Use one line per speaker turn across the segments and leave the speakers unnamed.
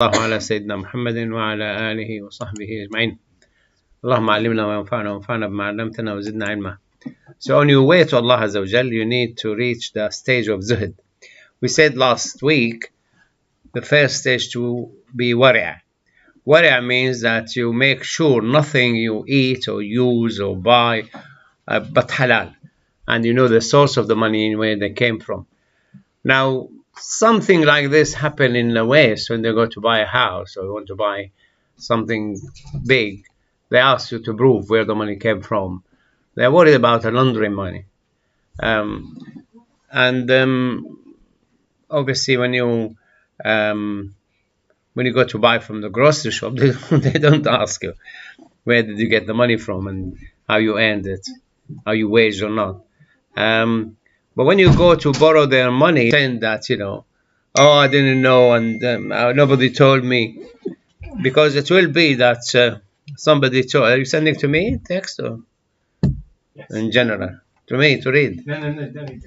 الله على سيدنا محمد وعلى آله وصحبه أجمعين. اللهم علمنا وانفعنا وانفعنا بما علمتنا وزدنا علما. So on your way to Allah Azza wa Jal, you need to reach the stage of zuhd. We said last week the first stage to be wari'. Wari' means that you make sure nothing you eat or use or buy but halal, and you know the source of the money and where they came from. Now something like this happen in the West when they go to buy a house or want to buy something big. They ask you to prove where the money came from. They're worried about laundering money. Obviously when you go to buy from the grocery shop, they don't ask you where did you get the money from and how you earned it, how you waged or not. But when you go to borrow their money, saying that, oh, I didn't know and nobody told me, because it will be that somebody told. Are you sending to me text or yes, in general to me to read? No, don't read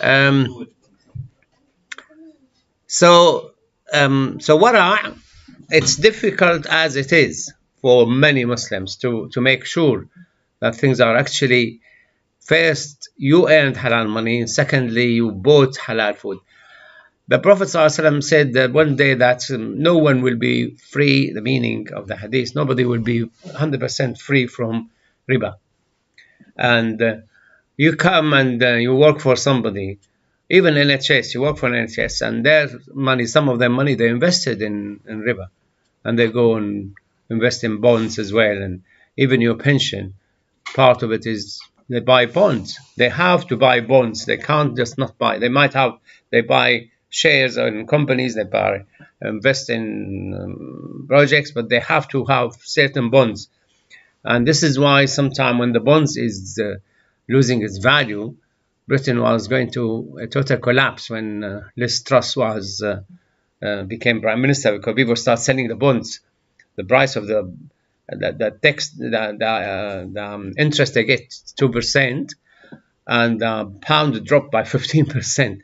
that. So what it's difficult as it is for many Muslims to make sure that things are actually, first, you earned halal money, and secondly, you bought halal food. The Prophet ﷺ said that one day that no one will be free, the meaning of the hadith, nobody will be 100% free from riba. And you come and you work for somebody, even NHS, you work for NHS, and their money, some of their money, they invested in riba. And they go and invest in bonds as well. And even your pension, part of it is they buy bonds. They have to buy bonds. They can't just not buy. They buy shares in companies, they invest in projects, but they have to have certain bonds. And this is why sometime when the bonds is losing its value, Britain was going to a total collapse when Liz Truss became Prime Minister, because people start selling the bonds. The price of the interest they get 2%, and pound dropped by 15%.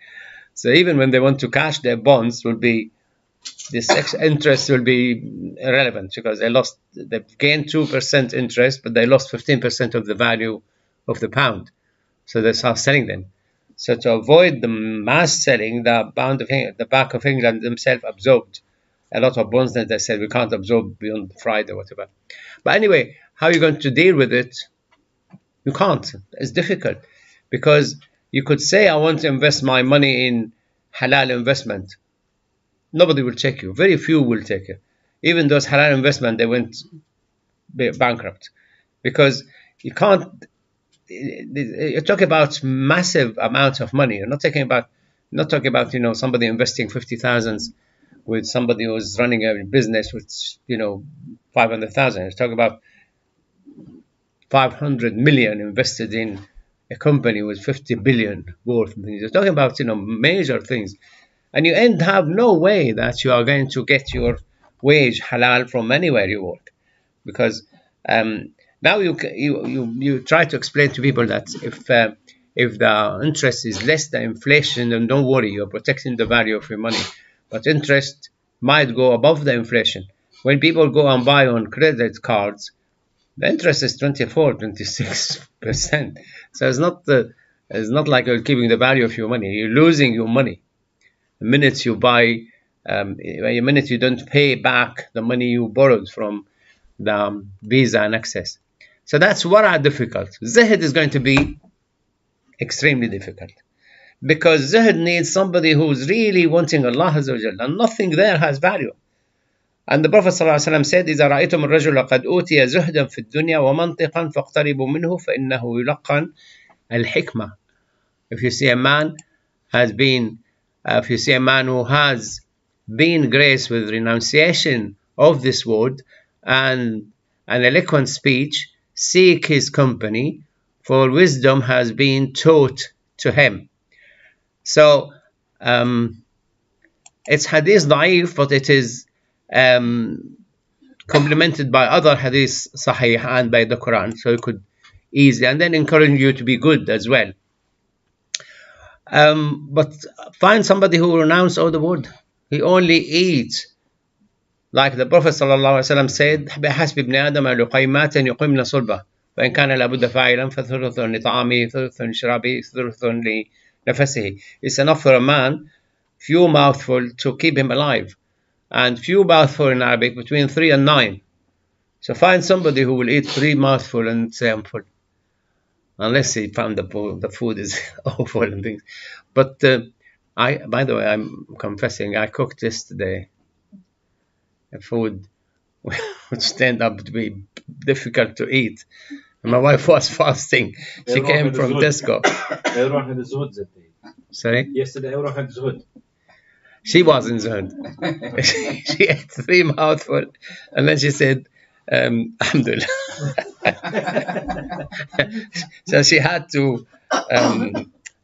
So even when they want to cash their bonds, this interest will be irrelevant, because they've gained 2% interest, but they lost 15% of the value of the pound. So they start selling them. So to avoid the mass selling, the Bank of England themselves absorbed a lot of bonds that they said we can't absorb beyond Friday or whatever. But anyway, how are you going to deal with it? You can't. It's difficult, because you could say, I want to invest my money in halal investment. Nobody will check you. Very few will take it. Even those halal investment, they went bankrupt, because you can't. You're talking about massive amounts of money. You're not talking about somebody investing 50,000 with somebody who's running a business with 500,000. You're talking about 500 million invested in a company with 50 billion worth. You're talking about major things, and you have no way that you are going to get your wage halal from anywhere you work, because now you try to explain to people that if the interest is less than inflation, then don't worry, you're protecting the value of your money. But interest might go above the inflation. When people go and buy on credit cards, the interest is 24-26%. So it's not like you're keeping the value of your money. You're losing your money. The minute you buy, the minute you don't pay back the money you borrowed from the Visa and Access. So that's what are difficult. Zuhd is going to be extremely difficult, because zuhd needs somebody who's really wanting Allah Azza wa Jalla, and nothing there has value. And the Prophet ﷺ said, إذا رأيتم الرجل قد أوتي زهدا في الدنيا ومنطقا فاقتربوا منه فإنه يلقن الحكمة. If you see a man who has been graced with renunciation of this word and an eloquent speech, seek his company, for wisdom has been taught to him. So it's hadith da'if, but it is complemented by other hadith sahih and by the Quran, so you could easily, and then encouraging you to be good as well. But find somebody who renounces all the word. He only eats Like the Prophet ﷺ said, بحسب ابن آدم لقيمات يقمن صلبه فإن كان لابد فاعلا فثلث لطعامه ثلث لشرابه ثلث لنفسه. It's enough for a man, few mouthful to keep him alive, and few mouthful in Arabic between 3 and 9. So find somebody who will eat 3 mouthful and say I'm full, unless he found the food is awful and things. But by the way, I'm confessing, I cooked yesterday a food which turned up to be difficult to eat. And my wife was fasting. She came from Tesco. Sorry?
Yesterday, everyone had zuhud.
She wasn't zuhud. She ate 3 mouthfuls, and then she said, Alhamdulillah. So she had to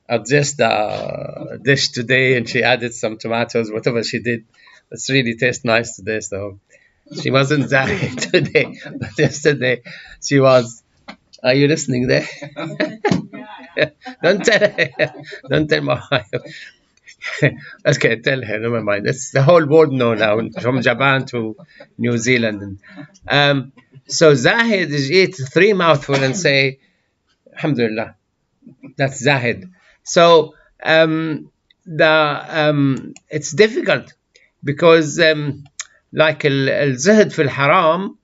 adjust the dish today, and she added some tomatoes, whatever she did. It's really tastes nice today, so she wasn't Zahid today, but yesterday she was. Are you listening there? Don't tell her. Don't tell my wife. Okay, tell her, never mind. It's the whole world know now, from Japan to New Zealand. So Zahid is eat 3 mouthfuls and say, Alhamdulillah. That's Zahid. So it's difficult because like al-Zahid fil haram,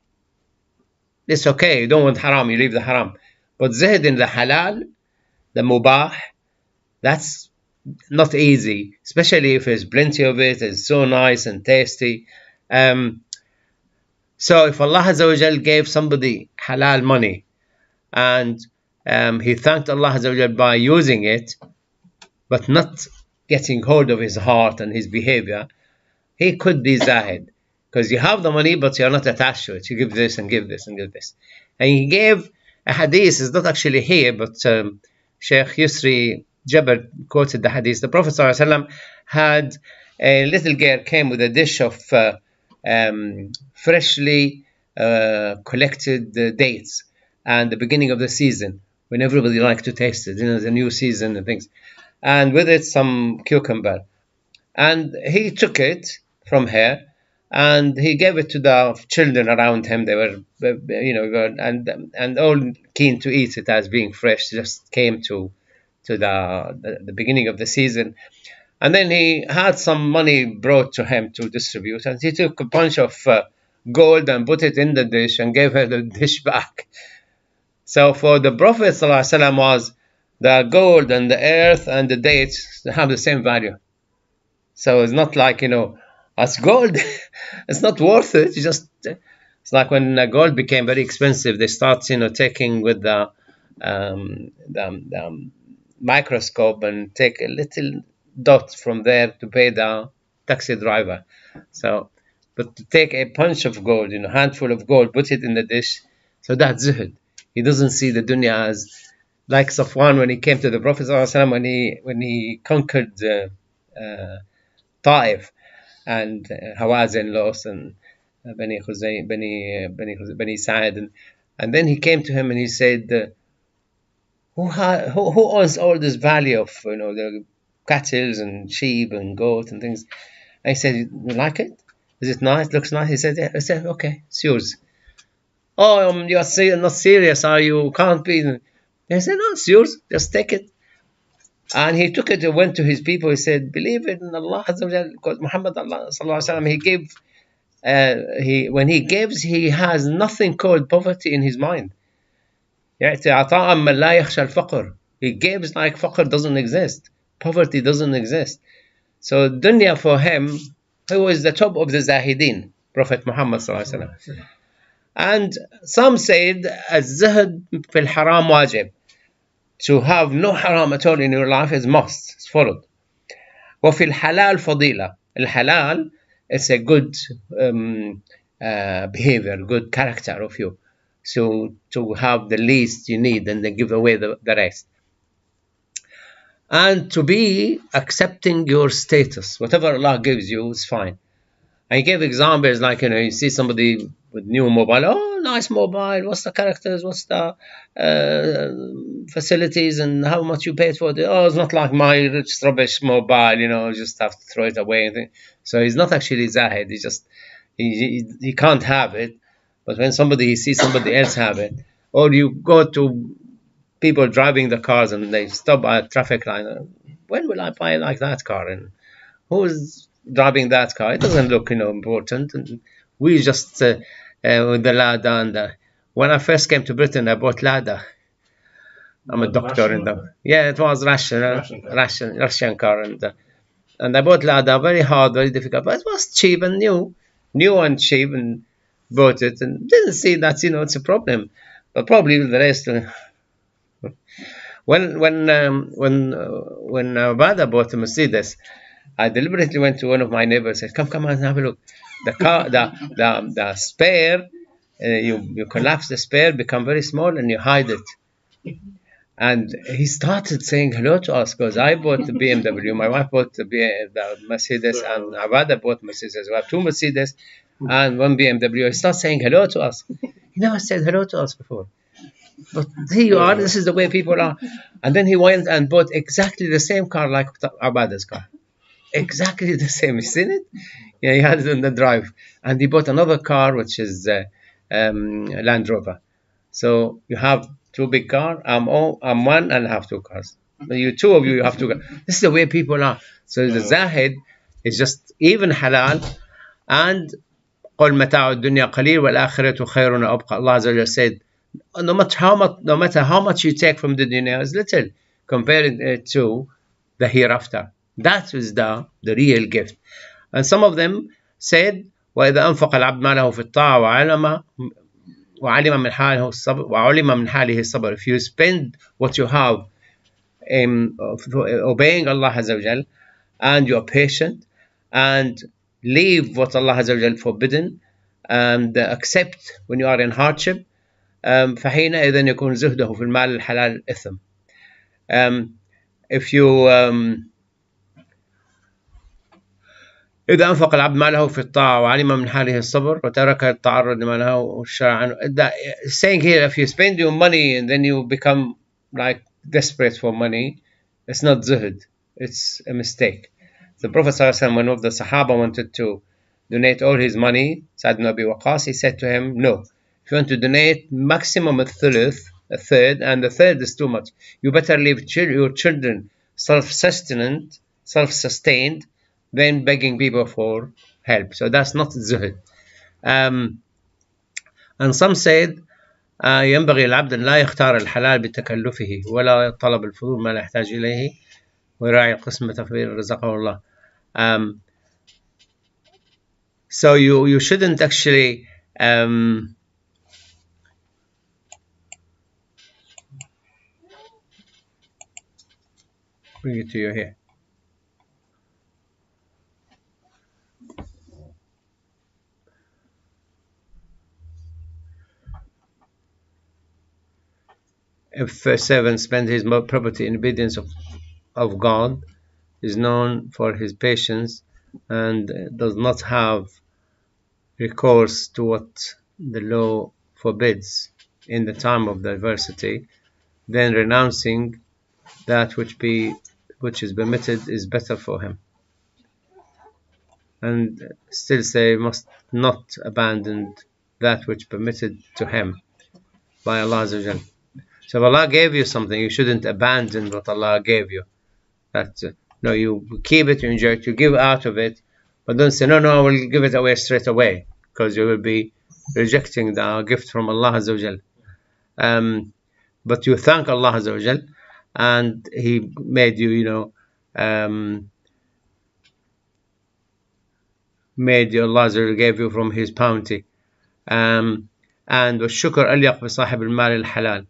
it's okay. You don't want haram, you leave the haram. But Zahid in the halal, the mubah, that's not easy, especially if there's plenty of it. It's so nice and tasty. So if Allah Azza wa Jal gave somebody halal money and he thanked Allah Azza wa Jal by using it, but not getting hold of his heart and his behavior, he could be Zahid. Because you have the money, but you're not attached to it. You give this and give this and give this. And he gave a hadith, it's not actually here, but Sheikh Yusri Jabir quoted the hadith. The Prophet ﷺ had a little girl came with a dish of freshly collected dates and the beginning of the season, when everybody liked to taste it, the new season and things. And with it some cucumber. And he took it from her and he gave it to the children around him. They were, and all keen to eat it as being fresh. Just came to the beginning of the season, and then he had some money brought to him to distribute, and he took a bunch of gold and put it in the dish and gave her the dish back. So for the Prophet ﷺ was the gold and the earth and the dates have the same value. So it's not like, as gold, it's not worth it. It's like when gold became very expensive, they start, taking with the microscope and take a little dot from there to pay the taxi driver. So, but to take a punch of gold, handful of gold, put it in the dish, so that's zuhud. He doesn't see the dunya as like Safwan when he came to the Prophet ﷺ when he conquered Ta'if and Hawazin lost and Bani Sa'id, and then he came to him and he said, who owns all this value of the cattle and sheep and goat and things? I said, you like it? Is it nice? Looks nice? He said, yeah. I said, okay, it's yours. Oh, you're not serious, are you? Can't be. I said, no, it's yours. Just take it. And he took it and went to his people. He said, believe in Allah Azza wa Jal, because Muhammad Sallallahu Alaihi Wasallam, he gave. When he gives, he has nothing called poverty in his mind. He gives like faqr doesn't exist. Poverty doesn't exist. So dunya for him, he was the top of the Zahidin, Prophet Muhammad Sallallahu Alaihi Wasallam. And some said, az-zahd fil haram wajib. To have no haram at all in your life is must, it's followed. وفي الحلال فضيلة. الحلال is a good behavior, good character of you. So to have the least you need and then give away the rest. And to be accepting your status. Whatever Allah gives you is fine. I gave examples like, you see somebody with new mobile. Oh, nice mobile. What's the characters? What's the facilities and how much you paid for it? Oh, it's not like my rich rubbish mobile, just have to throw it away. So he's not actually Zahid. He's just, He can't have it. But when he sees somebody else have it, or you go to people driving the cars and they stop at a traffic line, when will I buy like that car? And who's driving that car? It doesn't look, important. And we just with the Lada, and when I first came to Britain, I bought Lada. I'm a doctor in the it was Russian car, and I bought Lada, very hard, very difficult, but it was cheap and new and cheap, and bought it and didn't see that it's a problem, but probably the rest. When Bada bought a Mercedes, I deliberately went to one of my neighbors and said, come on, have a look. The car, the spare, you collapse the spare, become very small, and you hide it. And he started saying hello to us because I bought the BMW, my wife bought the Mercedes, and Avada bought Mercedes. We have two Mercedes and one BMW. He started saying hello to us. He never said hello to us before. But here you are, this is the way people are. And then he went and bought exactly the same car like Abada's car. Exactly the same. You seen it? Yeah, he had it on the drive. And he bought another car, which is Land Rover. So you have two big cars. I'm one and I have two cars. Two of you have two cars. This is the way people are. So the Zahid is just even halal, and قُلْ مَتَاعُ الدُّنْيَا قَلِيلٌ وَالْآخِرَةُ خَيْرٌ وَأَبْقَى. Allah Azza wa Jalla said, no matter how much you take from the dunya is little compared to the hereafter. That is the real gift. And some of them said, وَإِذَا أَنْفَقَ الْعَبْدُ مَالَهُ فِي الطَّاعَةِ وَعَلِمَ مِنْ حَالِهِ الصَّبْرِ. If you spend what you have obeying Allah Azza wa Jal, and you are patient, and leave what Allah Azza wa Jal forbidden, and accept when you are in hardship, فحينئذ يكون زهده في المال الحلال إثم. If you إذا أنفق العبد ماله في الطاعة وعلم من حاله الصبر وترك التعرض لما نهى الشرع عنه. Saying here, if you spend your money and then you become like desperate for money, it's not zuhud, it's a mistake. The Prophet ﷺ, when one of the Sahaba wanted to donate all his money, Sa'd ibn Abi Waqqas, he said to him, no, if you want to donate maximum a third, and the third is too much. You better leave your children self-sustained than begging people for help. So that's not zuhud. And some said ينبغي العبد أن لا يختار الحلال بتكلفه ولا طلب الفضول ما لا يحتاج إليه ويراعي القسمة في رزقه الله. So you shouldn't actually bring it to you here. If a servant spends his property in obedience of God, is known for his patience, and does not have recourse to what the law forbids in the time of adversity, then renouncing that which is permitted is better for him. And still say, must not abandon that which permitted to him by Allah Azza wa Jal. So if Allah gave you something, you shouldn't abandon what Allah gave you. No, you keep it, you enjoy it, you give out of it, but don't say, no, I will give it away straight away, because you will be rejecting the gift from Allah Azza wa Jal. But you thank Allah Azza wa Jal, and He made you, made you, Allah Azza wa Jal gave you from His bounty. And والشكر أليق بصاحب المال الحلال.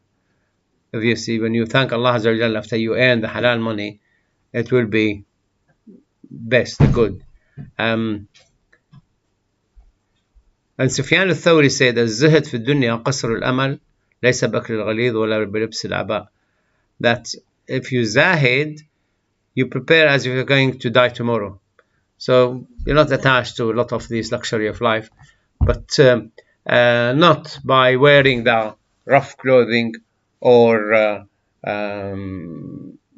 If you see, when you thank Allah Azza wa Jal after you earn the halal money, it will be best, good. And Sufyan al-Thawri said, الزهد في الدنيا قصر الأمل ليس بأكل الغليظ ولا بلبس العباء. That if you zahid, you prepare as if you're going to die tomorrow. So you're not attached to a lot of this luxury of life, but not by wearing the rough clothing or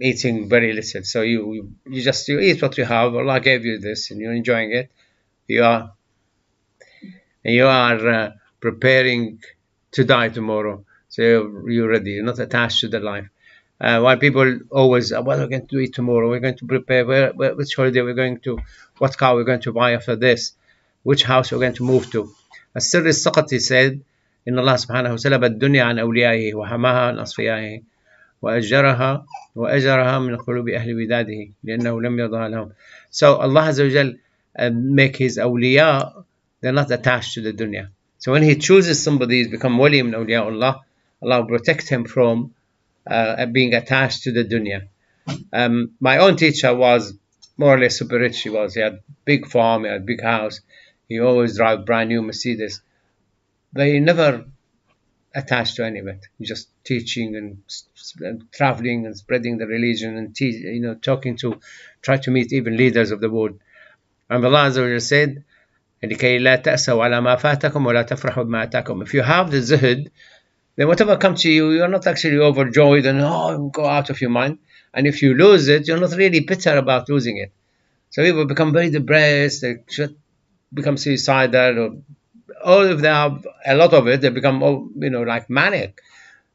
eating very little. So you eat what you have. Allah gave you this and you're enjoying it. You are and you are preparing to die tomorrow. So you're ready. You're not attached to the life. While people always, what are we going to eat tomorrow? We're going to prepare which holiday we're going to, what car we're going to buy after this, which house we're going to move to. السر السقطي said, إن الله سبحانه سلب الدنيا عن أوليائه وحماها عن أصفيائه وأجرها من قلوب أهل وداده لأنه لم يضع لهم. So Allah Azza wa Jal make his awliya, they're not attached to the dunya. So when he chooses somebody to become wali min awliya Allah, Allah will protect him from being attached to the dunya. My own teacher was more or less super rich. He had a big farm, he had a big house. He always drive brand new Mercedes. But he never attached to any of it. Just teaching and traveling and spreading the religion and try to meet even leaders of the world. And Allah Azza wa Jalla said, لكي لا تأسوا على ما فاتكم ولا تفرحوا بما أتاكم. If you have the zuhud, then whatever comes to you, you're not actually overjoyed and go out of your mind. And if you lose it, you're not really bitter about losing it. So people become very depressed, they should become suicidal, or if they have a lot of it, they become like manic.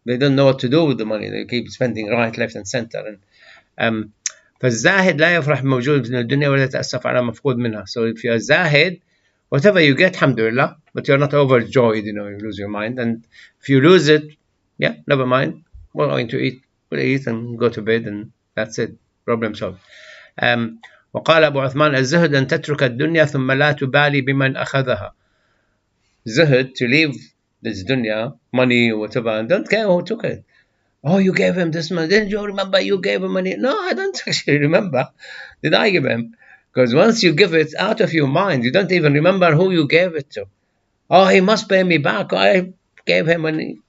They don't know what to do with the money. They keep spending right, left, and center. And فالزاهد لا يفرح موجود من الدنيا ولا يتأسف على مفقود منها. So if you're zahid, whatever you get, alhamdulillah, but you're not overjoyed, you lose your mind. And if you lose it, yeah, never mind. We're going to eat. We'll eat and go to bed, and that's it. Problem solved. وقال أبو عثمان الزهد أن تترك الدنيا ثم لا تبالي بمن أخذها. Zuhud, to leave this dunya, money or whatever, and don't care who took it. Oh, you gave him this money. Didn't you remember you gave him money? No, I don't actually remember. Did I give him? Because once you give it out of your mind, you don't even remember who you gave it to. Oh, he must pay me back. I gave him money.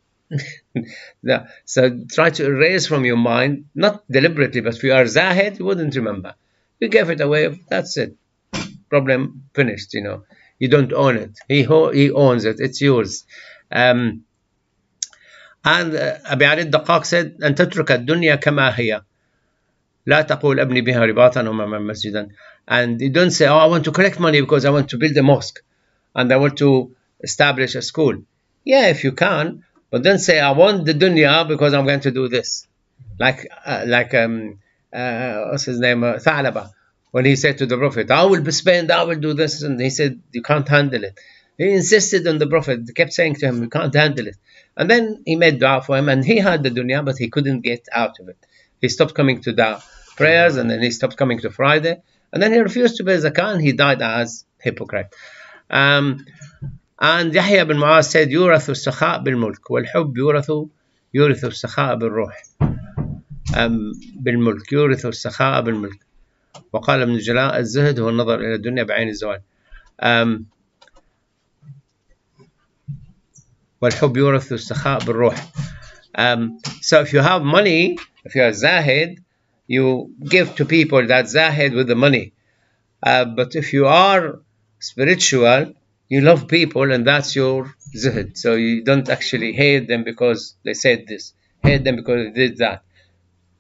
No. So try to erase from your mind, not deliberately, but if you are zahid, you wouldn't remember. You gave it away, that's it. Problem finished, You don't own it. He owns it. It's yours. And Abi Ali Daqaq said, أن تترك الدنيا كما هي. لا تقول أبني بها رباطا ومعا مسجدا. And you don't say, I want to collect money because I want to build a mosque and I want to establish a school. Yeah, if you can, but don't say, I want the dunya because I'm going to do this. Like what's his name? Thalaba. When he said to the Prophet, I will spend, I will do this. And he said, you can't handle it. He insisted on the Prophet. He kept saying to him, you can't handle it. And then he made dua for him, and he had the dunya, but he couldn't get out of it. He stopped coming to the prayers, and then he stopped coming to Friday. And then he refused to pay zakah, and he died as hypocrite. And Yahya bin Mu'az said, يورث السخاء بالملك والحب يورث السخاء بالروح. بالملك يورث السخاء بالملك. وقال ابن الجلاء الزهد هو النظر إلى الدنيا بعين الزوال. والحب يورث السخاء بالروح. So if you have money, if you are zahid, you give to people that zahid with the money. But if you are spiritual, you love people, and that's your zuhud. So you don't actually hate them because they said this, hate them because they did that.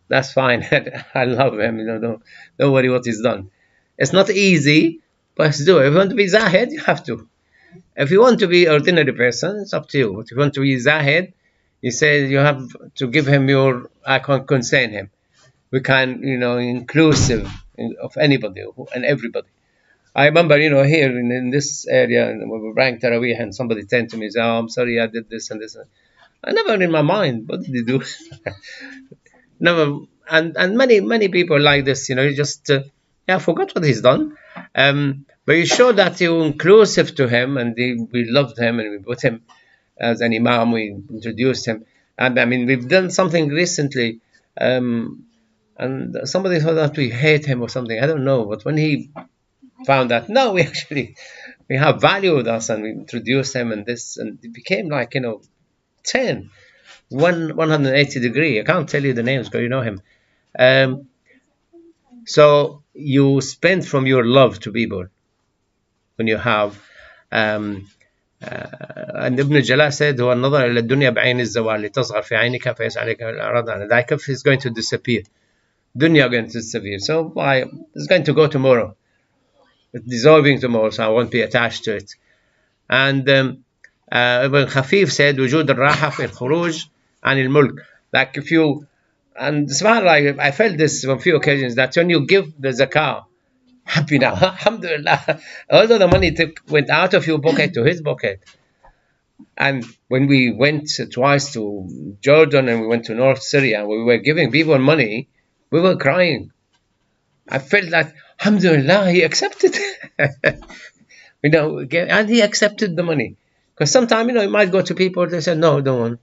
That's fine. I love him. Don't worry what he's done. It's not easy, but do it. If you want to be zahid, you have to. If you want to be ordinary person, it's up to you. But if you want to be zahid, you say you have to give him I can't concern him. We can, inclusive of anybody and everybody. I remember, here in this area, we were praying Taraweeh, and somebody turned to me and said, I'm sorry, I did this and this. I never in my mind, what did you do? Never. And many people like this, you just, forgot what he's done. But you show that you're inclusive to him, and we loved him, and we put him as an imam, we introduced him. And we've done something recently, and somebody thought that we hate him or something. I don't know. But when he found that, no, we have value with us, and we introduced him, and it became like, 180 degree. I can't tell you the names because you know him. So you spend from your love to people when you have. And Ibn Jalal said, هو النظر إلى الدنيا بعين الزوال لتصغر في عينك فيسعلك الأعراض عنها. Like if it's going to disappear. Dunya going to disappear. So it's going to go tomorrow. It's dissolving tomorrow, so I won't be attached to it. And Ibn Khafif said وجود الراحة في الخروج عن الملك. Like if you, and subhanAllah, I felt this on a few occasions, that when you give the zakah, happy now, alhamdulillah, although the money went out of your pocket to his pocket. And when we went twice to Jordan and we went to North Syria, we were giving people money, we were crying. I felt like, alhamdulillah, he accepted. And he accepted the money. Because sometimes, you might go to people, they say, no, don't want,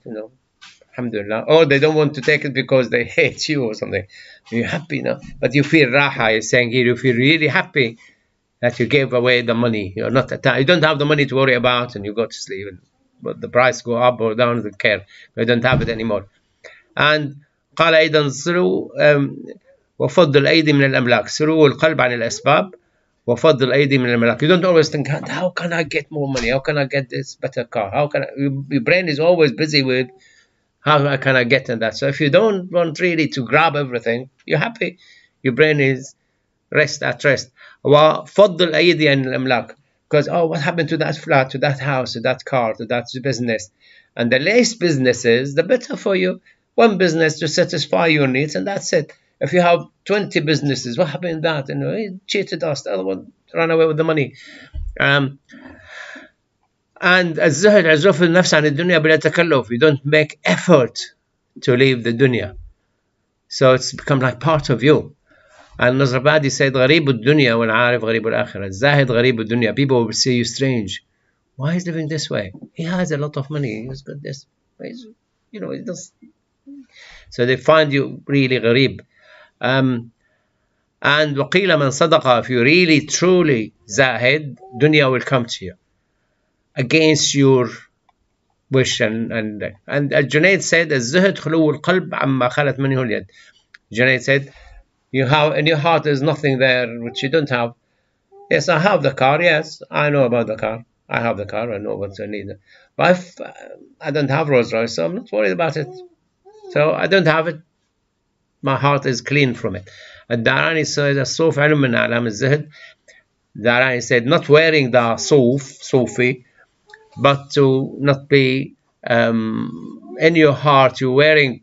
alhamdulillah. Or they don't want to take it because they hate you or something. You're happy now. But you feel raha, is saying here, you feel really happy that you gave away the money. You're not you don't have the money to worry about, and you go to sleep. But the price go up or down, don't care. You don't have it anymore. And قال أيضا صروا وفضل الأيدي من الأملاك. صروا القلب عن الأسباب وفضل الأيدي من الأملاك. You don't always think, how can I get more money? How can I get this better car? How can your brain is always busy with how can I get in that. So if you don't want really to grab everything, you're happy. Your brain is at rest. وفضل الأيدي عن الأملاك. Because, what happened to that flat, to that house, to that car, to that business? And the less businesses, the better for you. One business to satisfy your needs, and that's it. If you have 20 businesses, what happened to that? He cheated us. The other one ran away with the money. And الزهد عزوف النفس عن الدنيا بلا تكلف. You don't make effort to leave the dunya. So it's become like part of you. And Nazrabadi said, غريب الدنيا والعارف غريب الآخرة. الزاهد غريب الدنيا. People will see you strange. Why is he living this way? He has a lot of money. He's got this. He does. So they find you really غريب. And وقيل من صدق, if you really truly zahid, dunya will come to you against your wish. And Junaid said, الزهد خلو القلب عما خلت منه اليد. Junaid said, you have in your heart there's nothing there which you don't have. Yes, I have the car. Yes, I know about the car. I have the car. I know what I need. But if I don't have Rolls Royce, so I'm not worried about it. So I don't have it. My heart is clean from it. الداراني said, الصوف علم من أعلام الزهد. Darani said, not wearing the Sufi, but to not be in your heart, you're wearing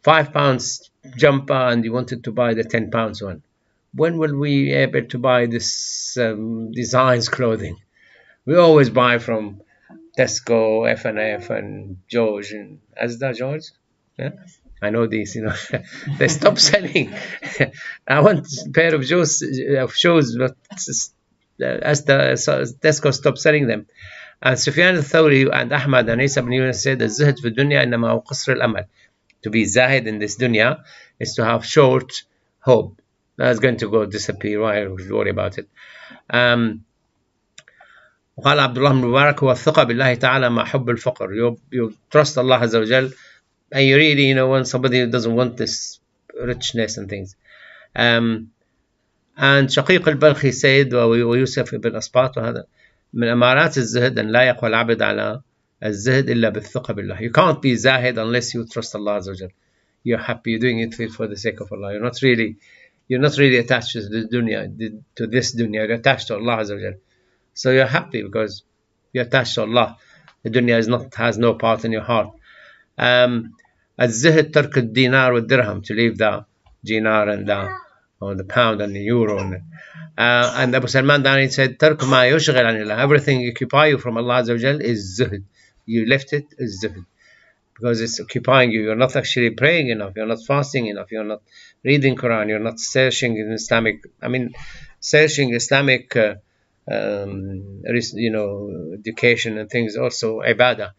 £5 jumper and you wanted to buy the £10 one. When will we be able to buy this designs clothing? We always buy from Tesco, F&F, and George, and Asda, George. Yeah? I know these, they stopped selling. I want a pair of shoes, but Tesco stopped selling them. And Sufyan al-Thawri and Ahmad and Isa ibn Yunus said, الزهد في الدنيا إنما هو قصر الأمل. To be zahid in this dunya is to have short hope. That's going to go disappear. Why worry about it? وقال عبد الله بن مبارك هو الثقة بالله تعالى مع حب الفقر. You trust Allah Azza wa Jal, and you really, when somebody doesn't want this richness and things. And شقيق البلخي said, ويوسف ibn Asbat, وهذا من أمارات الزهد أن لا يقوى العبد على الزهد إلا بالثقة بالله. You can't be zahid unless you trust Allah Azza wa Jal. You're happy, you're doing it for the sake of Allah. You're not really attached to the dunya, to this dunya. You're attached to Allah Azza wa Jal. So you're happy because you're attached to Allah. The dunya has no part in your heart. الزهد ترك الدينار والدرهم, to leave the dinar and the pound and the euro. And Abu Salman Dani said, ترك ما يشغل عن الله. Everything occupy you from Allah Azza wa Jal is zuhd. You left it is zuhd. Because it's occupying you. You're not actually praying enough. You're not fasting enough. You're not reading Quran. You're not searching in Islamic. Searching Islamic, education and things. Also ibadah.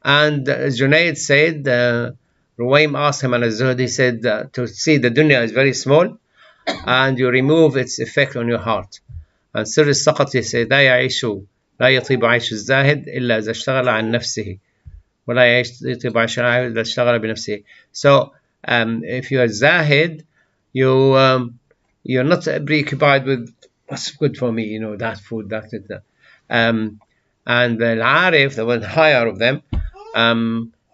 And Junaid said, Ruwaym asked him on az-zuhd. He said, to see the dunya is very small, and you remove its effect on your heart. And Sir al-Saqati said, لا يطيب عيش الزاهد إلا إذا اشتغل عن نفسه. So if you are zahid, you're not preoccupied with what's good for me, that food, that. And the Arif, the one higher of them,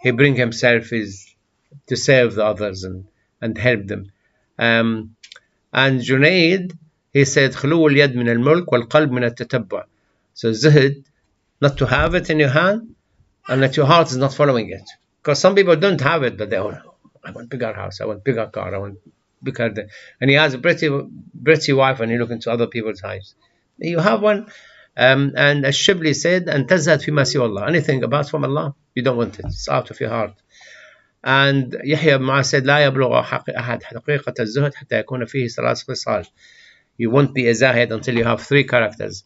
he bring himself to serve the others and help them. And Junaid, he said, خلو اليد من الملك والقلب من التتبع. So zuhd, not to have it in your hand, and that your heart is not following it. Because some people don't have it, but they I want bigger house, I want bigger car, I want bigger. And he has a pretty wife, and you look into other people's lives. You have one, and as Shibli said, and tazhad fi ma siwa Allah. Anything apart from Allah, you don't want it. It's out of your heart. And Yahya ibn Mu'adh said, لا يبلغ أحد حقيقة الزهد حتى يكون فيه ثلاث خصال. You won't be a zahid until you have 3 characters.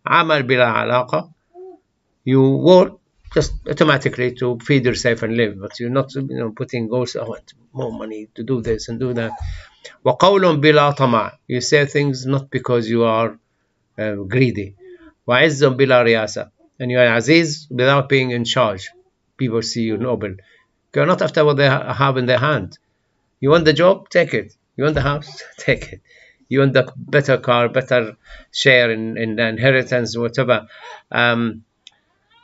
عمل بلا علاقة. You work just automatically to feed yourself and live, but you're not, putting goals. I want more money to do this and do that. وقول بلا طمع. You say things not because you are greedy. وعز بلا رياسة. And you are aziz without being in charge. People see you noble. You're not after what they have in their hand. You want the job? Take it. You want the house? Take it. You want the better car, better share in the inheritance, whatever. And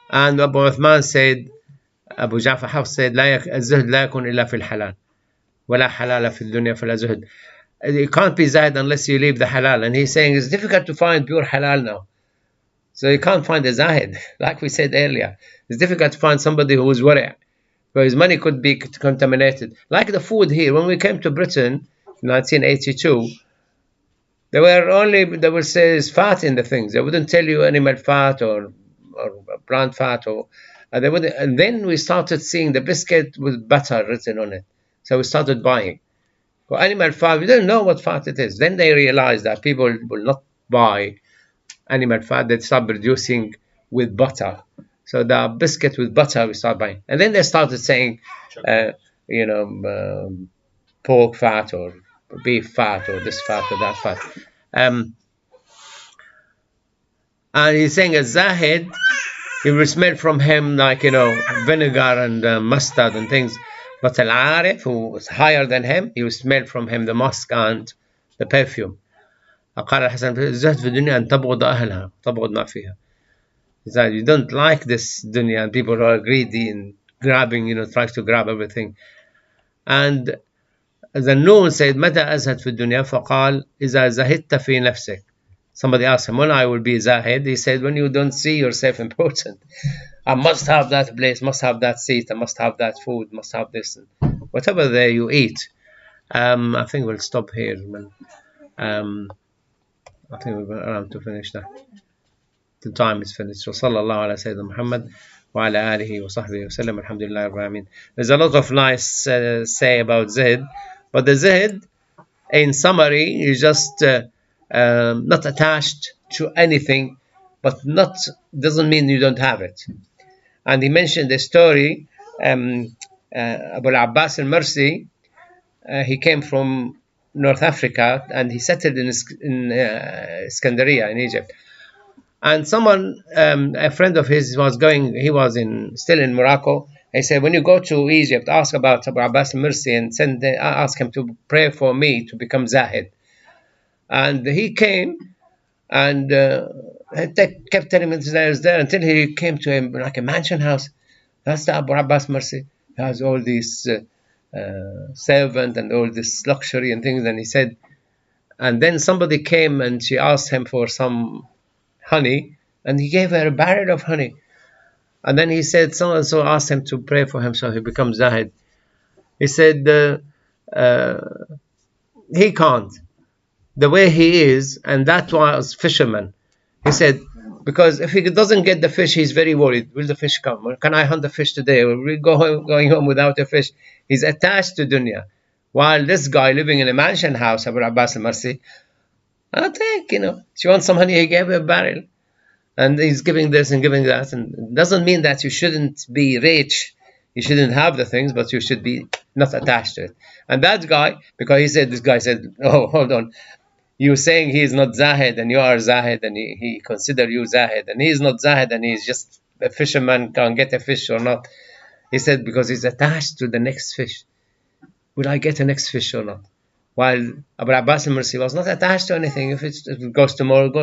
Abu Uthman said, Abu Ja'far Hafs said, الزهد لا يكون إلا في الحلال ولا حلال في الدنيا فلا زهد. You can't be zahid unless you leave the halal. And he's saying it's difficult to find pure halal now. So you can't find a zahid. Like we said earlier, it's difficult to find somebody who is wari'. Because money could be contaminated. Like the food here, when we came to Britain in 1982, they will say there's fat in the things. They wouldn't tell you animal fat or plant fat, they wouldn't. And then we started seeing the biscuit with butter written on it. So we started buying. For animal fat, we didn't know what fat it is. Then they realized that people will not buy animal fat. They start producing with butter. So the biscuit with butter we start buying. And then they started saying, pork fat or beef fat or this fat or that fat. And he's saying a zahid, you will smell from him like, vinegar and mustard and things. But al-arif, who was higher than him, you will smell from him the musk and the perfume. قال الحسن الزهد في الدنيا أن تبغض أهلها تبغض ما فيها. That you don't like this dunya, and people are greedy and grabbing, tries to grab everything. And the Noon said, متى أزهد في الدنيا؟ فقال إذا زهدت في نفسك. Somebody asked him, when I will be zahid? He said, when you don't see yourself important. I must have that place, must have that seat, I must have that food, must have this. Whatever there you eat. I think we'll stop here. I think we're around to finish that. The time is finished. So sallallahu ala Sayyidina Muhammad wa ala alihi wa sahbihi wa sallam. Alhamdulillah rabbil alamin. There's a lot of nice say about zahid, but the zahid, in summary, is just not attached to anything, but doesn't mean you don't have it. And he mentioned the story, Abu al-Abbas al-Mursi, he came from North Africa and he settled in Iskandariya in Egypt. And someone, a friend of his he was still in Morocco. He said, when you go to Egypt, ask about Abu Abbas al-Mursi and ask him to pray for me to become Zahid. And he came and kept telling him there's there until he came to him like a mansion house. That's the Abu Abbas Mursi. He has all these servant and all this luxury and things. And he said, and then somebody came and she asked him for some honey, and he gave her a barrel of honey. And then he said, so asked him to pray for him so he becomes Zahid. He said, he can't. The way he is, and that was fisherman. He said, because if he doesn't get the fish, he's very worried. Will the fish come? Can I hunt the fish today? Will we going home without a fish? He's attached to dunya. While this guy living in a mansion house, Abu Abbas al-Mursi, I think, she wants some honey, he gave her a barrel. And he's giving this and giving that. And it doesn't mean that you shouldn't be rich. You shouldn't have the things, but you should be not attached to it. And that guy, because this guy said, oh, hold on. You're saying he is not Zahid and you are Zahid and he consider you Zahid. And he is not Zahid and he's just a fisherman, can get a fish or not. He said, because he's attached to the next fish. Will I get a next fish or not? While Abu Abbas al-Mursi was not attached to anything. If it goes tomorrow, it goes.